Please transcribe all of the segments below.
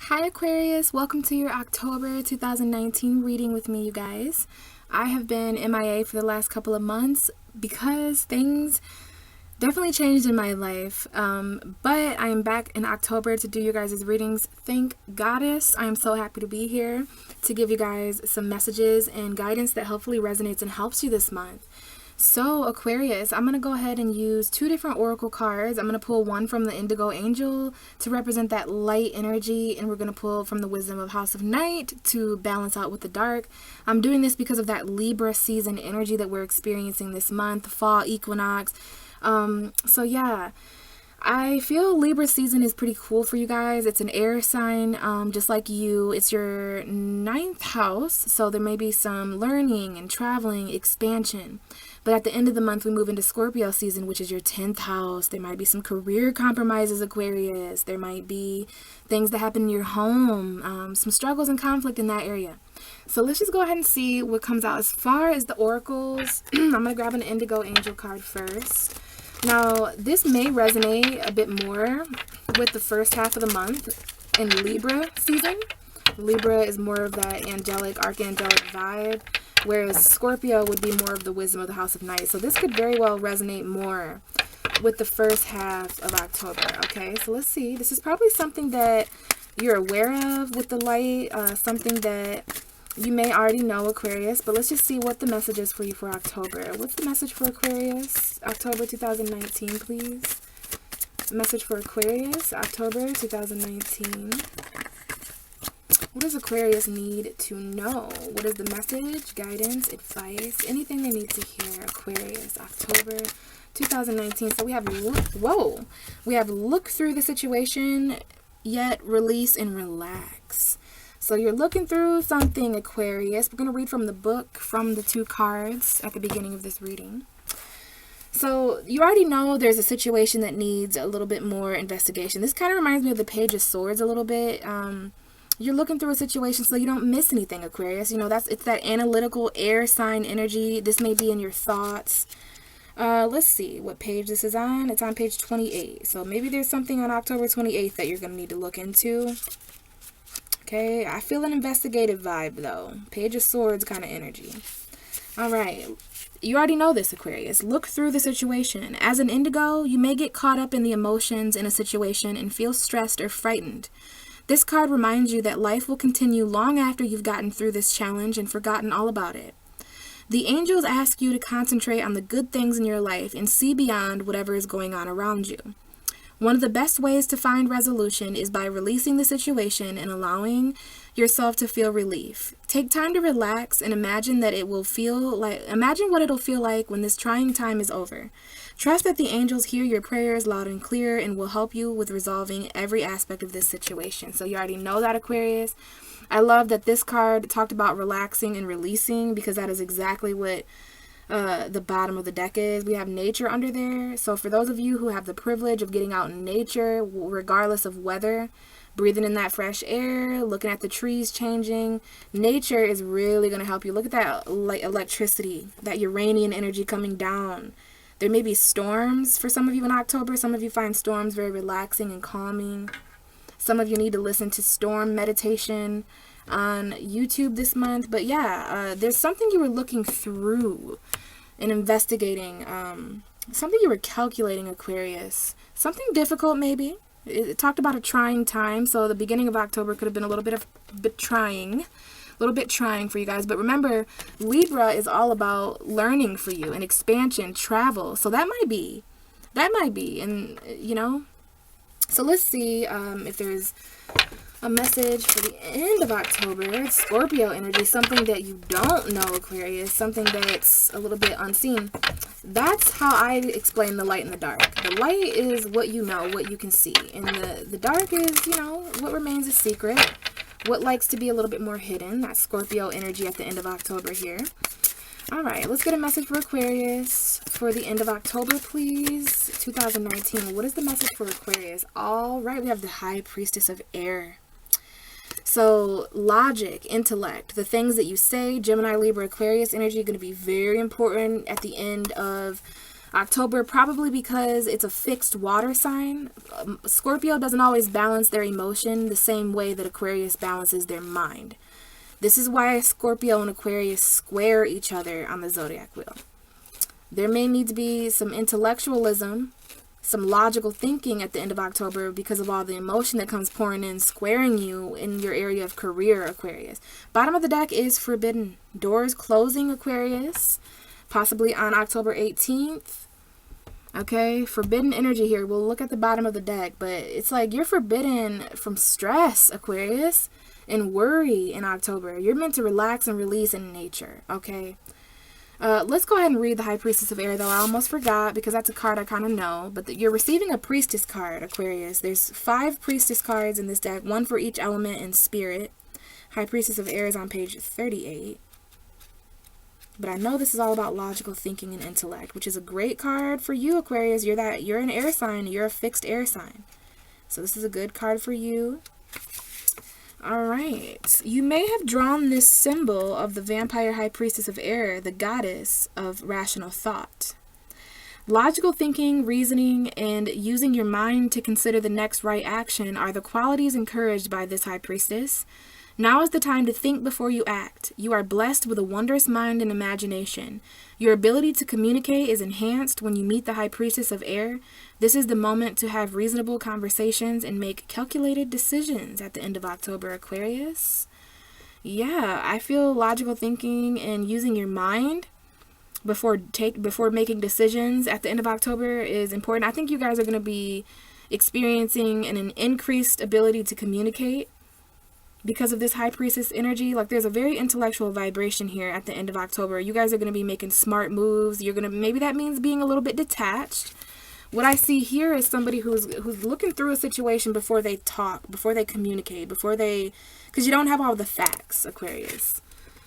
Hi Aquarius, welcome to your October 2019 reading with me, you guys. I have been MIA for the last couple of months because things definitely changed in my life, but I am back in October to do you guys' readings. Thank Goddess. I am so happy to be here to give you guys some messages and guidance that hopefully resonates and helps you this month. So Aquarius, I'm going to go ahead and use two different oracle cards. I'm going to pull one from the Indigo Angel to represent that light energy, and we're going to pull from the Wisdom of House of Night to balance out with the dark. I'm doing this because of that Libra season energy that we're experiencing this month, fall equinox. So yeah, I feel Libra season is pretty cool for you guys. It's an air sign, just like you. It's your 9th house, so there may be some learning and traveling, expansion. But at the end of the month, we move into Scorpio season, which is your 10th house. There might be some career compromises, Aquarius. There might be things that happen in your home, some struggles and conflict in that area. So let's just go ahead and see what comes out. As far as the oracles, I'm going to grab an Indigo Angel card first. Now, this may resonate a bit more with the first half of the month in Libra season. Libra is more of that angelic, archangelic vibe, whereas Scorpio would be more of the wisdom of the House of Night. So this could very well resonate more with the first half of October, okay? So let's see. This is probably something that you're aware of with the light, something that you may already know, Aquarius, but let's just see what the message is for you for October. What's the message for Aquarius? October 2019, please. Message for Aquarius, October 2019. What does Aquarius need to know? What is the message, guidance, advice, anything they need to hear? Aquarius, October 2019. So we have, we have look through the situation, yet release and relax. So you're looking through something, Aquarius. We're going to read from the book, from the two cards at the beginning of this reading. So you already know there's a situation that needs a little bit more investigation. This kind of reminds me of the Page of Swords a little bit. You're looking through a situation so you don't miss anything, Aquarius. You know, it's that analytical air sign energy. This may be in your thoughts. Let's see what page this is on. It's on page 28. So maybe there's something on October 28th that you're going to need to look into. Okay, I feel an investigative vibe, though. Page of Swords kind of energy. All right. You already know this, Aquarius. Look through the situation. As an Indigo, you may get caught up in the emotions in a situation and feel stressed or frightened. This card reminds you that life will continue long after you've gotten through this challenge and forgotten all about it. The angels ask you to concentrate on the good things in your life and see beyond whatever is going on around you. One of the best ways to find resolution is by releasing the situation and allowing yourself to feel relief. Take time to relax and imagine what it'll feel like when this trying time is over. Trust that the angels hear your prayers loud and clear and will help you with resolving every aspect of this situation. So you already know that, Aquarius. I love that this card talked about relaxing and releasing, because that is exactly what the bottom of the deck is. We have nature under there. So for those of you who have the privilege of getting out in nature, regardless of weather, breathing in that fresh air, looking at the trees changing, nature is really going to help you. Look at that electricity, that Uranian energy coming down. There may be storms for some of you in October. Some of you find storms very relaxing and calming. Some of you need to listen to storm meditation on YouTube this month. But yeah, there's something you were looking through and investigating, something you were calculating, Aquarius. Something difficult, maybe. It talked about a trying time, so the beginning of October could have been a little bit trying for you guys. But remember, Libra is all about learning for you and expansion, travel. So that might be, and you know. So let's see if there's a message for the end of October. It's Scorpio energy, something that you don't know, Aquarius, something that's a little bit unseen. That's how I explain the light and the dark. The light is what you know, what you can see. And the dark is, you know, what remains a secret, what likes to be a little bit more hidden. That's Scorpio energy at the end of October here. All right, let's get a message for Aquarius for the end of October, please. 2019. What is the message for Aquarius? All right, we have the High Priestess of Air. So logic, intellect, the things that you say, Gemini, Libra, Aquarius energy are going to be very important at the end of October, probably because it's a fixed water sign. Scorpio doesn't always balance their emotion the same way that Aquarius balances their mind. This is why Scorpio and Aquarius square each other on the zodiac wheel. There may need to be some intellectualism, some logical thinking at the end of October because of all the emotion that comes pouring in, squaring you in your area of career, Aquarius. Bottom of the deck is forbidden. Doors closing, Aquarius, possibly on October 18th. Okay, forbidden energy here. We'll look at the bottom of the deck, but it's like you're forbidden from stress, Aquarius, and worry in October. You're meant to relax and release in nature, okay? Let's go ahead and read the High Priestess of Air, though. I almost forgot because that's a card I kind of know. But you're receiving a Priestess card, Aquarius. There's 5 Priestess cards in this deck, 1 for each element and spirit. High Priestess of Air is on page 38. But I know this is all about logical thinking and intellect, which is a great card for you, Aquarius. You're an air sign. You're a fixed air sign. So this is a good card for you. All right. You may have drawn this symbol of the vampire high priestess of air, the goddess of rational thought. Logical thinking, reasoning, and using your mind to consider the next right action are the qualities encouraged by this high priestess. Now is the time to think before you act. You are blessed with a wondrous mind and imagination. Your ability to communicate is enhanced when you meet the high priestess of air. This is the moment to have reasonable conversations and make calculated decisions at the end of October, Aquarius. Yeah, I feel logical thinking and using your mind before making decisions at the end of October is important. I think you guys are going to be experiencing an increased ability to communicate because of this high priestess energy. Like, there's a very intellectual vibration here at the end of October. You guys are going to be making smart moves. Maybe that means being a little bit detached. What I see here is somebody who's looking through a situation before they talk, before they communicate, because you don't have all the facts, Aquarius.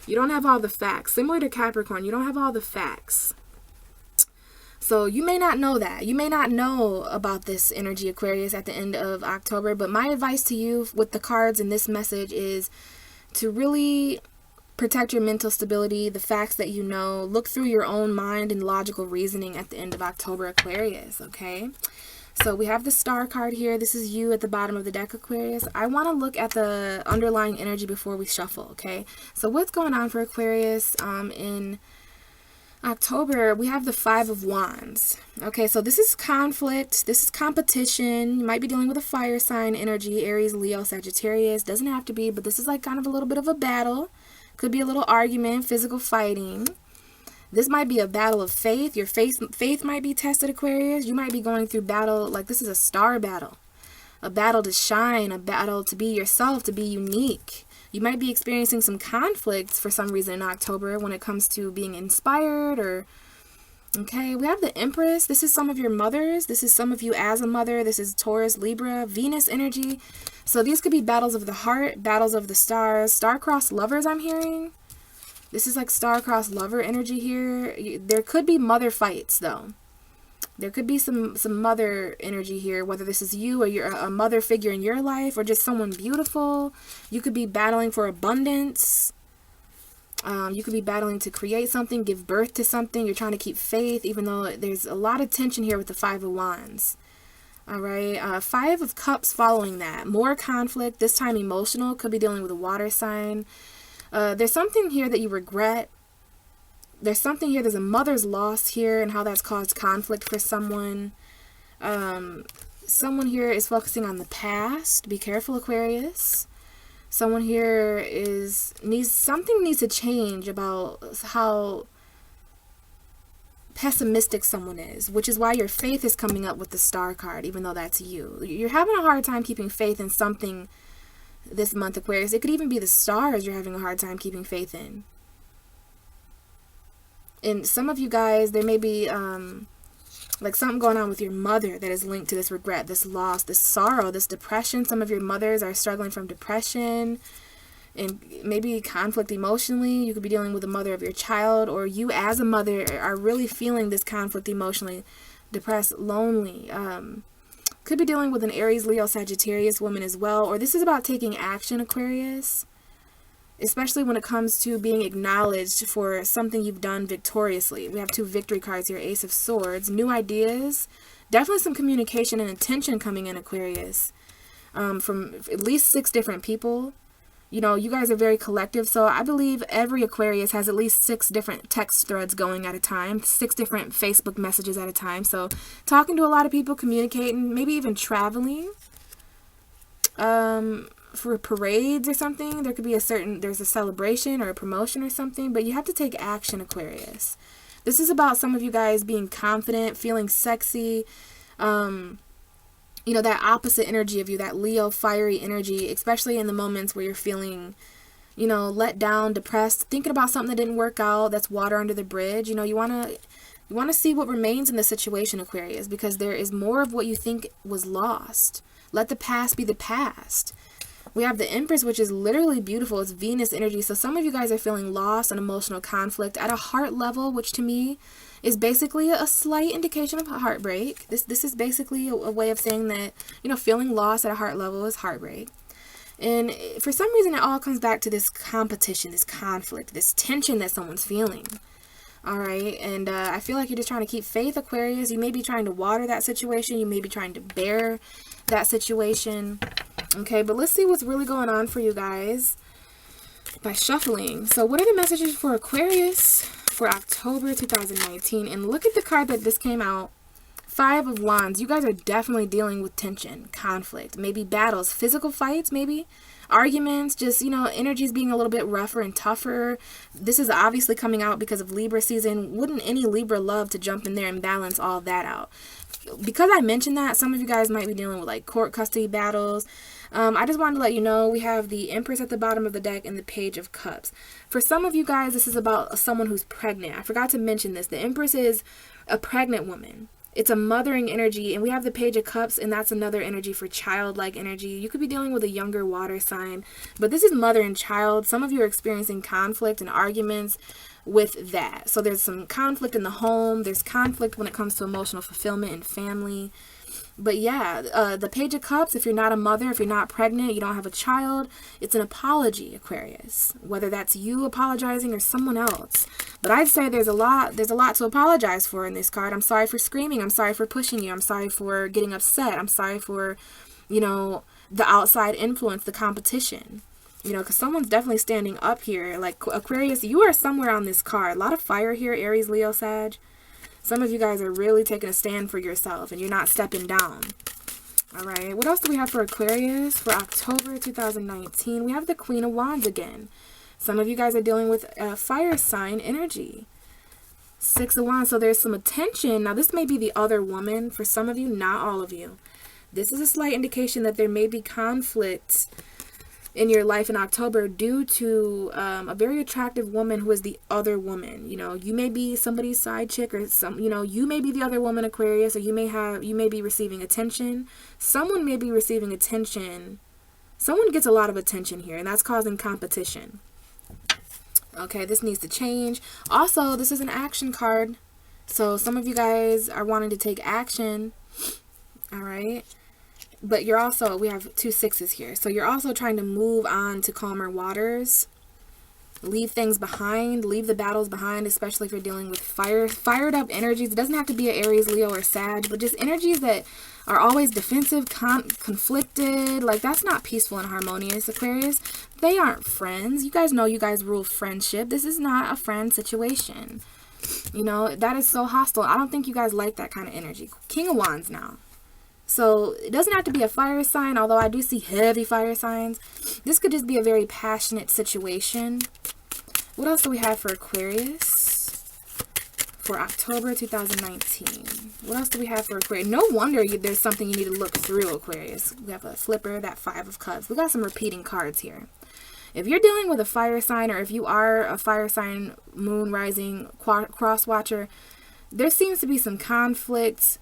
You don't have all the facts. Similar to Capricorn, you don't have all the facts. So you may not know that. You may not know about this energy, Aquarius, at the end of October. But my advice to you with the cards in this message is to really protect your mental stability, the facts that you know. Look through your own mind and logical reasoning at the end of October, Aquarius, okay? So we have the star card here. This is you at the bottom of the deck, Aquarius. I want to look at the underlying energy before we shuffle, okay? So what's going on for Aquarius in October? We have the 5 of Wands. Okay, so this is conflict. This is competition. You might be dealing with a fire sign energy, Aries, Leo, Sagittarius. Doesn't have to be, but this is like kind of a little bit of a battle. Could be a little argument, physical fighting. This might be a battle of faith. Your faith might be tested, Aquarius. You might be going through battle. Like, this is a star battle. A battle to shine. A battle to be yourself, to be unique. You might be experiencing some conflicts for some reason in October when it comes to being inspired or... Okay, we have the Empress. This is some of your mothers. This is some of you as a mother. This is Taurus, Libra, Venus energy. So these could be battles of the heart, battles of the stars, star-crossed lovers I'm hearing. This is like star-crossed lover energy here. There could be mother fights, though. There could be some mother energy here, whether this is you or you're a mother figure in your life or just someone beautiful. You could be battling for abundance. You could be battling to create something, give birth to something. You're trying to keep faith, even though there's a lot of tension here with the 5 of Wands. All right, 5 of Cups following that. More conflict, this time emotional. Could be dealing with a water sign. There's something here that you regret. There's something here. There's a mother's loss here and how that's caused conflict for someone. Someone here is focusing on the past. Be careful, Aquarius. Someone here needs to change about how pessimistic someone is, which is why your faith is coming up with the star card, even though that's you. You're having a hard time keeping faith in something this month, Aquarius. It could even be the stars you're having a hard time keeping faith in. And some of you guys, there may be like something going on with your mother that is linked to this regret, this loss, this sorrow, this depression. Some of your mothers are struggling from depression and maybe conflict emotionally. You could be dealing with the mother of your child, or you as a mother are really feeling this conflict emotionally, depressed, lonely. Could be dealing with an Aries, Leo, Sagittarius woman as well, or this is about taking action, Aquarius. especially when it comes to being acknowledged for something you've done victoriously. We have 2 victory cards here, Ace of Swords, new ideas, definitely some communication and intention coming in, Aquarius, from at least 6 different people. You know, you guys are very collective, so I believe every Aquarius has at least 6 different text threads going at a time, 6 different Facebook messages at a time. So talking to a lot of people, communicating, maybe even traveling for parades or something. There could be there's a celebration or a promotion or something, but you have to take action, Aquarius. This is about some of you guys being confident, feeling sexy, you know, that opposite energy of you, that Leo fiery energy, especially in the moments where you're feeling, you know, let down, depressed, thinking about something that didn't work out, that's water under the bridge. You know, you want to see what remains in the situation, Aquarius, because there is more of what you think was lost. Let the past be the past. We have the Empress, which is literally beautiful. It's Venus energy. So some of you guys are feeling lost and emotional conflict at a heart level, which to me is basically a slight indication of heartbreak. This is basically a way of saying that, you know, feeling lost at a heart level is heartbreak. And for some reason, it all comes back to this competition, this conflict, this tension that someone's feeling. All right. And I feel like you're just trying to keep faith, Aquarius. You may be trying to water that situation. You may be trying to bear that situation. Okay. But let's see what's really going on for you guys by shuffling. So what are the messages for Aquarius for October 2019? And look at the card that just came out. 5 of Wands. You guys are definitely dealing with tension, conflict, maybe battles, physical fights, maybe arguments, just, you know, energies being a little bit rougher and tougher. This is obviously coming out because of Libra season. Wouldn't any Libra love to jump in there and balance all that out? Because I mentioned that, some of you guys might be dealing with like court custody battles. I just wanted to let you know we have the Empress at the bottom of the deck and the Page of Cups. For some of you guys, this is about someone who's pregnant. I forgot to mention this. The Empress is a pregnant woman. It's a mothering energy, and we have the Page of Cups, and that's another energy for childlike energy. You could be dealing with a younger water sign, but this is mother and child. Some of you are experiencing conflict and arguments with that. So there's some conflict in the home. There's conflict when it comes to emotional fulfillment and family. But yeah, the Page of Cups, if you're not a mother, if you're not pregnant, you don't have a child, it's an apology, Aquarius. Whether that's you apologizing or someone else. But I'd say there's a lot to apologize for in this card. I'm sorry for screaming. I'm sorry for pushing you. I'm sorry for getting upset. I'm sorry for, you know, the outside influence, the competition. You know, because someone's definitely standing up here. Like, Aquarius, you are somewhere on this card. A lot of fire here, Aries, Leo, Sag. Some of you guys are really taking a stand for yourself, and you're not stepping down. All right. What else do we have for Aquarius for October 2019? We have the Queen of Wands again. Some of you guys are dealing with fire sign energy. 6 of Wands. So there's some attention. Now, this may be the other woman. For some of you, not all of you. This is a slight indication that there may be conflict in your life in October due to a very attractive woman who is the other woman. You know, you may be somebody's side chick, or you may be the other woman, Aquarius, or you may be receiving attention. Someone may be receiving attention. Someone gets a lot of attention here, and that's causing competition. Okay, this needs to change. Also, this is an action card. So some of you guys are wanting to take action. All right. But you're also, we have 2 6s here. So you're also trying to move on to calmer waters. Leave things behind. Leave the battles behind, especially if you're dealing with fired up energies. It doesn't have to be an Aries, Leo, or Sag, but just energies that are always defensive, conflicted. Like, that's not peaceful and harmonious, Aquarius. They aren't friends. You guys know you guys rule friendship. This is not a friend situation. You know, that is so hostile. I don't think you guys like that kind of energy. King of Wands now. So it doesn't have to be a fire sign, although I do see heavy fire signs. This could just be a very passionate situation. What else do we have for Aquarius for October 2019? What else do we have for Aquarius? No wonder there's something you need to look through, Aquarius. We have a flipper, that 5 of Cups. We got some repeating cards here. If you're dealing with a fire sign, or if you are a fire sign, moon, rising, cross watcher, there seems to be some conflict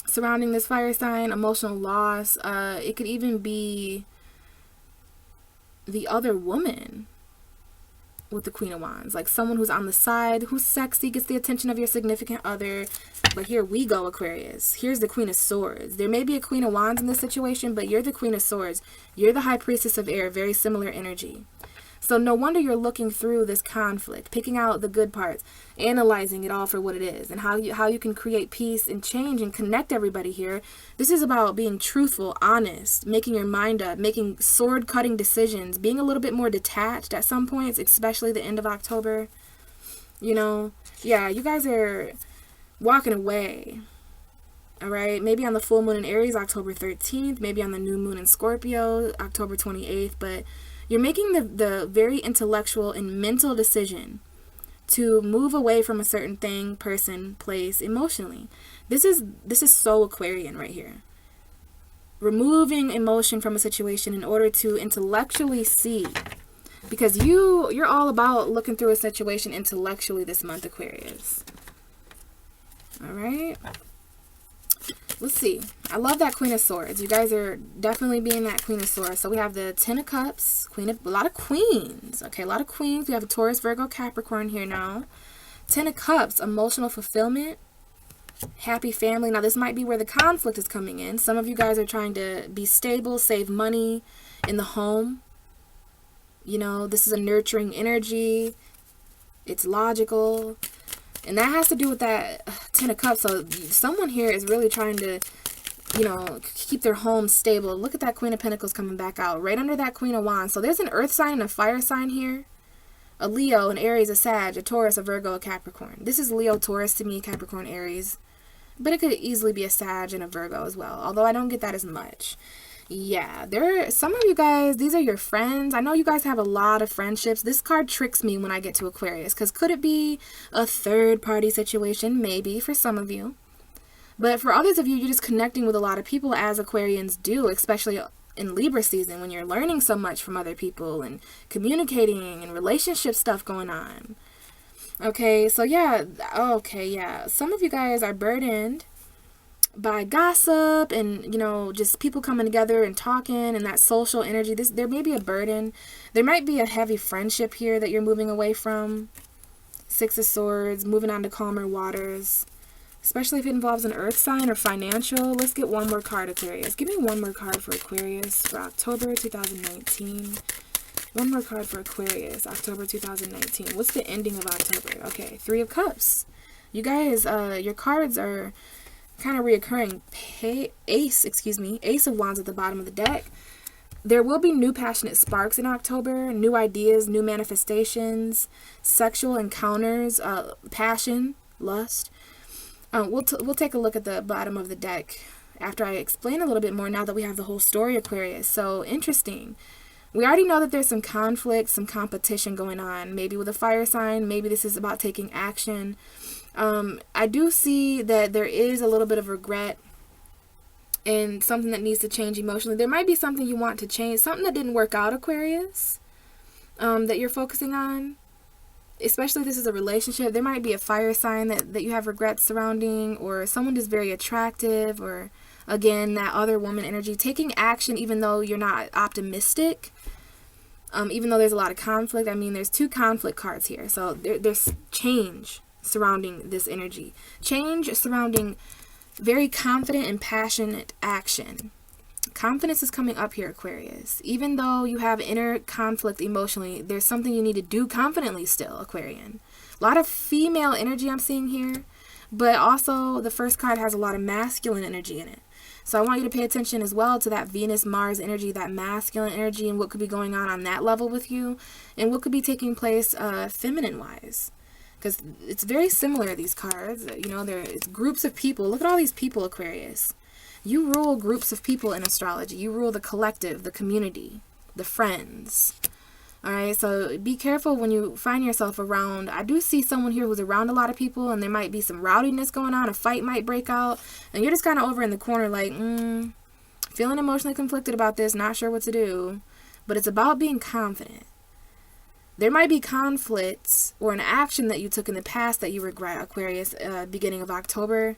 surrounding this fire sign, emotional loss. It could even be the other woman with the Queen of Wands, like someone who's on the side, who's sexy, gets the attention of your significant other. But here we go, Aquarius. Here's the Queen of Swords. There may be a Queen of Wands in this situation, but you're the Queen of Swords. You're the High Priestess of Air, very similar energy. So no wonder you're looking through this conflict, picking out the good parts, analyzing it all for what it is, and how you can create peace and change and connect everybody here. This is about being truthful, honest, making your mind up, making sword-cutting decisions, being a little bit more detached at some points, especially the end of October. You know, yeah, you guys are walking away. All right, maybe on the full moon in Aries, October 13th, maybe on the new moon in Scorpio, October 28th, but you're making the very intellectual and mental decision to move away from a certain thing, person, place, emotionally. This is so Aquarian right here. Removing emotion from a situation in order to intellectually see. Because you're all about looking through a situation intellectually this month, Aquarius. All right. Let's see. I love that Queen of Swords. You guys are definitely being that Queen of Swords. So we have the Ten of Cups, a lot of queens. Okay, a lot of queens. We have a Taurus, Virgo, Capricorn here now. Ten of Cups, emotional fulfillment, happy family. Now this might be where the conflict is coming in. Some of you guys are trying to be stable, save money in the home. You know, this is a nurturing energy. It's logical. And that has to do with that Ten of Cups. So someone here is really trying to, you know, keep their home stable. Look at that Queen of Pentacles coming back out right under that Queen of Wands. So there's an earth sign and a fire sign here. A Leo, an Aries, a Sag, a Taurus, a Virgo, a Capricorn. This is Leo, Taurus to me, Capricorn, Aries. But it could easily be a Sag and a Virgo as well. Although I don't get that as much. Yeah, some of you guys, these are your friends. I know you guys have a lot of friendships. This card tricks me when I get to Aquarius, because could it be a third party situation? Maybe for some of you. But for others of you, you're just connecting with a lot of people, as Aquarians do, especially in Libra season, when you're learning so much from other people and communicating and relationship stuff going on. Okay, so yeah, some of you guys are burdened by gossip and, you know, just people coming together and talking and that social energy. There may be a burden. There might be a heavy friendship here that you're moving away from. Six of Swords, moving on to calmer waters, especially if it involves an earth sign or financial. Let's get one more card, Aquarius. Give me one more card for Aquarius for October 2019. One more card for Aquarius, October 2019. What's the ending of October? Okay, Three of Cups. You guys, your cards are kind of reoccurring. Ace of Wands at the bottom of the deck. There will be new passionate sparks in October, new ideas, new manifestations, sexual encounters, passion, lust. We'll take a look at the bottom of the deck after I explain a little bit more, now that we have the whole story, Aquarius. So interesting. We already know that there's some conflict, some competition going on, maybe with a fire sign. Maybe this is about taking action. I do see that there is a little bit of regret and something that needs to change emotionally. There might be something you want to change, something that didn't work out, Aquarius, that you're focusing on. Especially if this is a relationship. There might be a fire sign that you have regrets surrounding, or someone who's very attractive, or again, that other woman energy. Taking action even though you're not optimistic. Even though there's a lot of conflict. I mean, there's two conflict cards here. So there's change surrounding this energy. Change surrounding very confident and passionate action. Confidence is coming up here, Aquarius. Even though you have inner conflict emotionally, there's something you need to do confidently still, Aquarian. A lot of female energy I'm seeing here, but also the first card has a lot of masculine energy in it. So I want you to pay attention as well to that Venus-Mars energy, that masculine energy, and what could be going on that level with you, and what could be taking place feminine-wise. Because it's very similar, these cards. You know, it's groups of people. Look at all these people, Aquarius. You rule groups of people in astrology. You rule the collective, the community, the friends. All right, so be careful when you find yourself around. I do see someone here who's around a lot of people, and there might be some rowdiness going on. A fight might break out, and you're just kind of over in the corner like, feeling emotionally conflicted about this, not sure what to do. But it's about being confident. There might be conflicts or an action that you took in the past that you regret, Aquarius, beginning of October.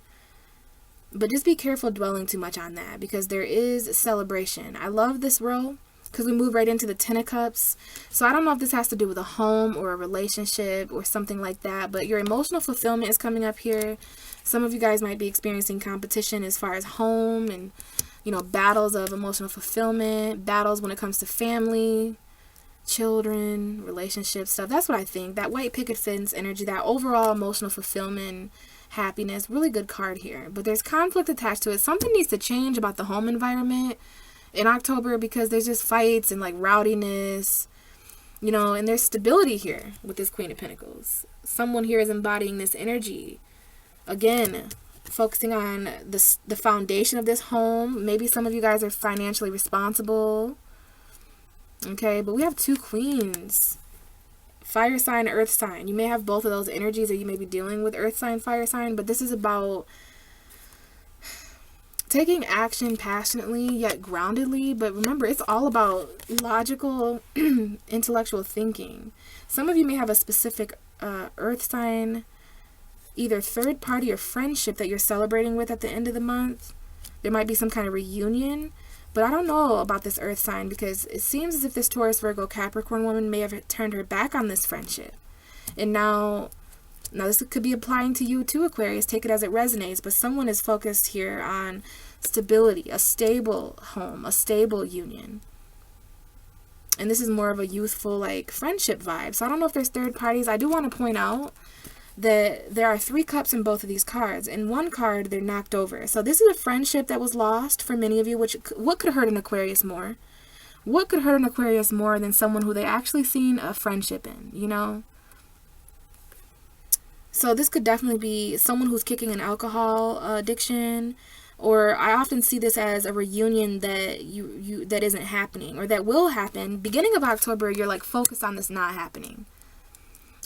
But just be careful dwelling too much on that, because there is celebration. I love this row because we move right into the Ten of Cups. So I don't know if this has to do with a home or a relationship or something like that, but your emotional fulfillment is coming up here. Some of you guys might be experiencing competition as far as home and, you know, battles of emotional fulfillment, battles when it comes to family, children, relationship stuff. That's what I think. That white picket fence energy, that overall emotional fulfillment, happiness, really good card here. But there's conflict attached to it. Something needs to change about the home environment in October, because there's just fights and like rowdiness, you know, and there's stability here with this Queen of Pentacles. Someone here is embodying this energy. Again, focusing on the foundation of this home. Maybe some of you guys are financially responsible. Okay, but we have two queens. Fire sign, earth sign. You may have both of those energies, or you may be dealing with earth sign, fire sign, but this is about taking action passionately yet groundedly. But remember, it's all about logical, intellectual thinking. Some of you may have a specific earth sign, either third party or friendship that you're celebrating with at the end of the month. There might be some kind of reunion. But I don't know about this earth sign, because it seems as if this Taurus, Virgo, Capricorn woman may have turned her back on this friendship. And now this could be applying to you too, Aquarius. Take it as it resonates. But someone is focused here on stability, a stable home, a stable union. And this is more of a youthful, like, friendship vibe. So I don't know if there's third parties. I do want to point out that there are 3 cups in both of these cards. In one card, they're knocked over. So this is a friendship that was lost for many of you. What could hurt an Aquarius more? What could hurt an Aquarius more than someone who they actually seen a friendship in, you know? So this could definitely be someone who's kicking an alcohol addiction. Or I often see this as a reunion that that isn't happening, or that will happen. Beginning of October, you're like focused on this not happening.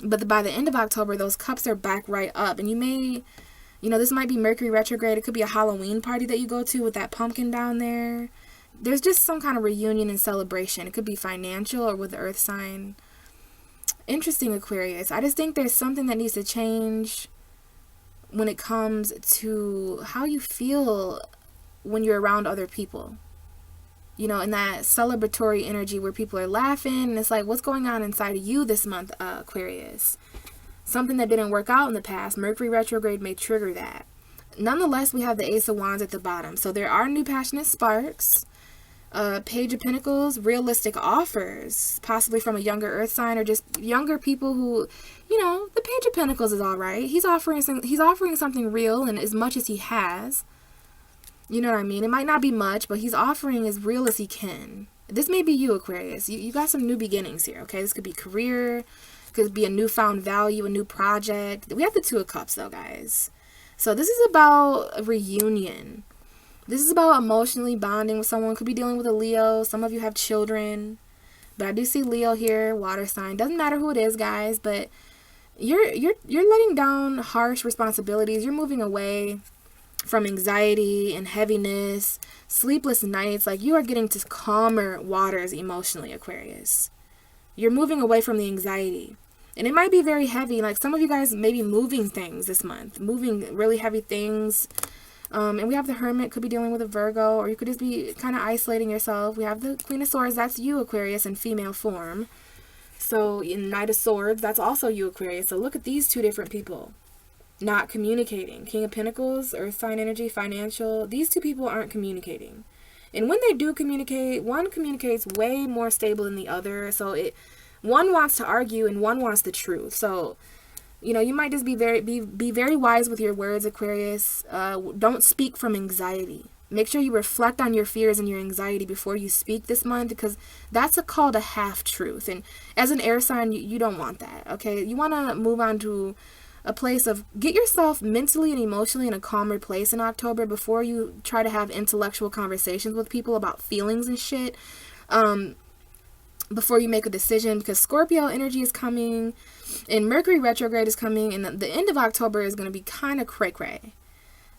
But by the end of October, those cups are back right up. And you may, you know, this might be Mercury retrograde. It could be a Halloween party that you go to with that pumpkin down there. There's just some kind of reunion and celebration. It could be financial or with the earth sign. Interesting, Aquarius. I just think there's something that needs to change when it comes to how you feel when you're around other people. You know, in that celebratory energy where people are laughing, and it's like, what's going on inside of you this month, Aquarius? Something that didn't work out in the past. Mercury retrograde may trigger that. Nonetheless, we have the Ace of Wands at the bottom. So there are new passionate sparks. Page of Pentacles, realistic offers, possibly from a younger earth sign, or just younger people who, you know, the Page of Pentacles is all right. He's offering something real, and as much as he has. You know what I mean? It might not be much, but he's offering as real as he can. This may be you, Aquarius. You got some new beginnings here, okay? This could be career, could be a newfound value, a new project. We have the Two of Cups, though, guys. So this is about a reunion. This is about emotionally bonding with someone. Could be dealing with a Leo. Some of you have children. But I do see Leo here, water sign. Doesn't matter who it is, guys, but you're letting down harsh responsibilities. You're moving away from anxiety and heaviness, sleepless nights. Like, you are getting to calmer waters emotionally, Aquarius. You're moving away from the anxiety. And it might be very heavy. Like, some of you guys may be moving things this month. Moving really heavy things. And we have the Hermit, could be dealing with a Virgo, or you could just be kind of isolating yourself. We have the Queen of Swords, that's you, Aquarius, in female form. So in Knight of Swords, that's also you, Aquarius. So look at these two different people not communicating. King of Pentacles, earth sign energy, financial. These two people aren't communicating. And when they do communicate, one communicates way more stable than the other. So one wants to argue and one wants the truth. So, you know, you might just be very wise with your words, Aquarius. Don't speak from anxiety. Make sure you reflect on your fears and your anxiety before you speak this month, because that's a call to half-truth. And as an air sign, you don't want that, okay? You want to move on to a place of get yourself mentally and emotionally in a calmer place in October before you try to have intellectual conversations with people about feelings and shit. Before you make a decision, because Scorpio energy is coming and Mercury retrograde is coming, and the end of October is going to be kind of cray-cray.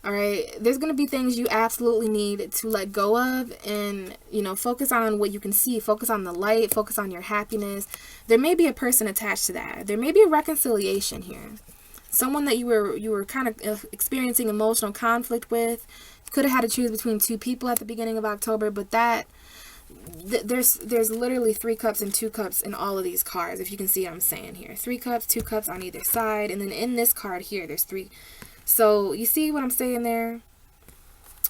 All right, there's going to be things you absolutely need to let go of, and, you know, focus on what you can see, focus on the light, focus on your happiness. There may be a person attached to that. There may be a reconciliation here. Someone that you were kind of experiencing emotional conflict with. Could have had to choose between two people at the beginning of October, but there's literally 3 cups and 2 cups in all of these cards, if you can see what I'm saying here. 3 cups, 2 cups on either side, and then in this card here, there's 3. So you see what I'm saying there?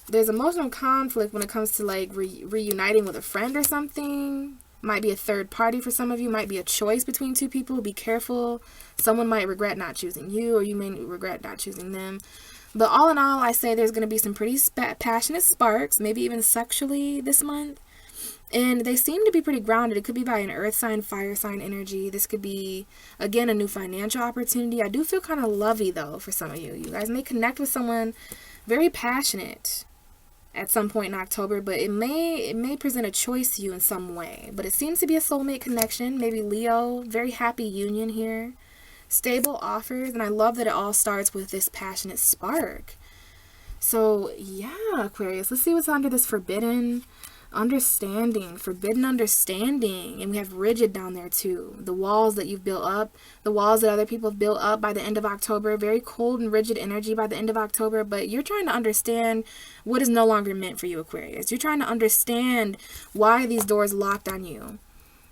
There's emotional conflict when it comes to like reuniting with a friend or something. Might be a third party for some of you. Might be a choice between two people. Be careful. Someone might regret not choosing you, or you may regret not choosing them. But all in all, I say there's going to be some pretty passionate sparks, maybe even sexually this month. And they seem to be pretty grounded. It could be by an earth sign, fire sign energy. This could be, again, a new financial opportunity. I do feel kind of lovey, though, for some of you. You guys may connect with someone very passionate at some point in October, but it may present a choice to you in some way. But it seems to be a soulmate connection. Maybe Leo, very happy union here. Stable offers, and I love that it all starts with this passionate spark. So, yeah, Aquarius, let's see what's under this forbidden understanding, and we have rigid down there too. The walls that you've built up, the walls that other people have built up by the end of October, very cold and rigid energy by the end of October, but you're trying to understand what is no longer meant for you, Aquarius. You're trying to understand why these doors locked on you,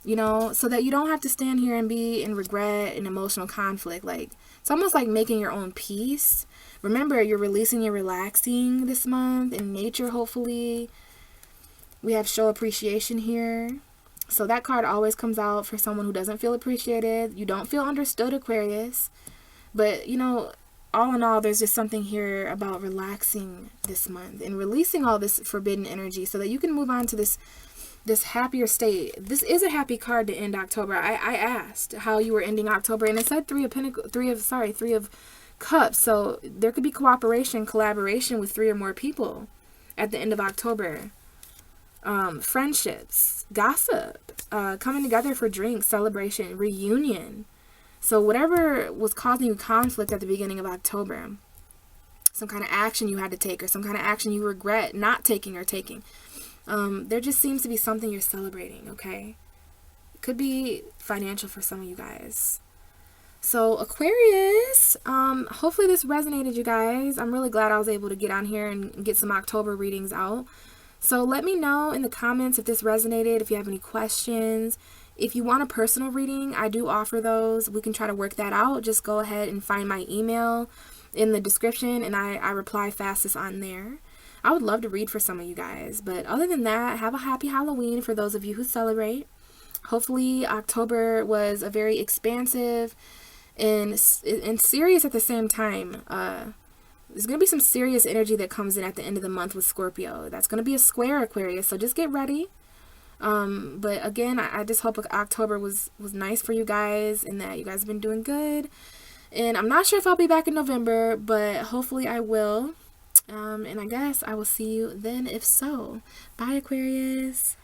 you know, so that you don't have to stand here and be in regret and emotional conflict. Like, it's almost like making your own peace. Remember, you're releasing and relaxing this month in nature, hopefully. We have show appreciation here. So that card always comes out for someone who doesn't feel appreciated. You don't feel understood, Aquarius. But, you know, all in all, there's just something here about relaxing this month and releasing all this forbidden energy so that you can move on to this happier state. This is a happy card to end October. I asked how you were ending October, and it said three of Cups. So there could be cooperation, collaboration with 3 or more people at the end of October. Friendships, gossip, coming together for drinks, celebration, reunion. So whatever was causing you conflict at the beginning of October, some kind of action you had to take, or some kind of action you regret not taking or taking, there just seems to be something you're celebrating, okay? It could be financial for some of you guys. So Aquarius, hopefully this resonated, you guys. I'm really glad I was able to get on here and get some October readings out. So let me know in the comments if this resonated, if you have any questions. If you want a personal reading, I do offer those. We can try to work that out. Just go ahead and find my email in the description, and I reply fastest on there. I would love to read for some of you guys. But other than that, have a happy Halloween for those of you who celebrate. Hopefully October was a very expansive and serious at the same time. There's going to be some serious energy that comes in at the end of the month with Scorpio. That's going to be a square, Aquarius, so just get ready. But again, I just hope October was nice for you guys and that you guys have been doing good. And I'm not sure if I'll be back in November, but hopefully I will. And I guess I will see you then if so. Bye, Aquarius.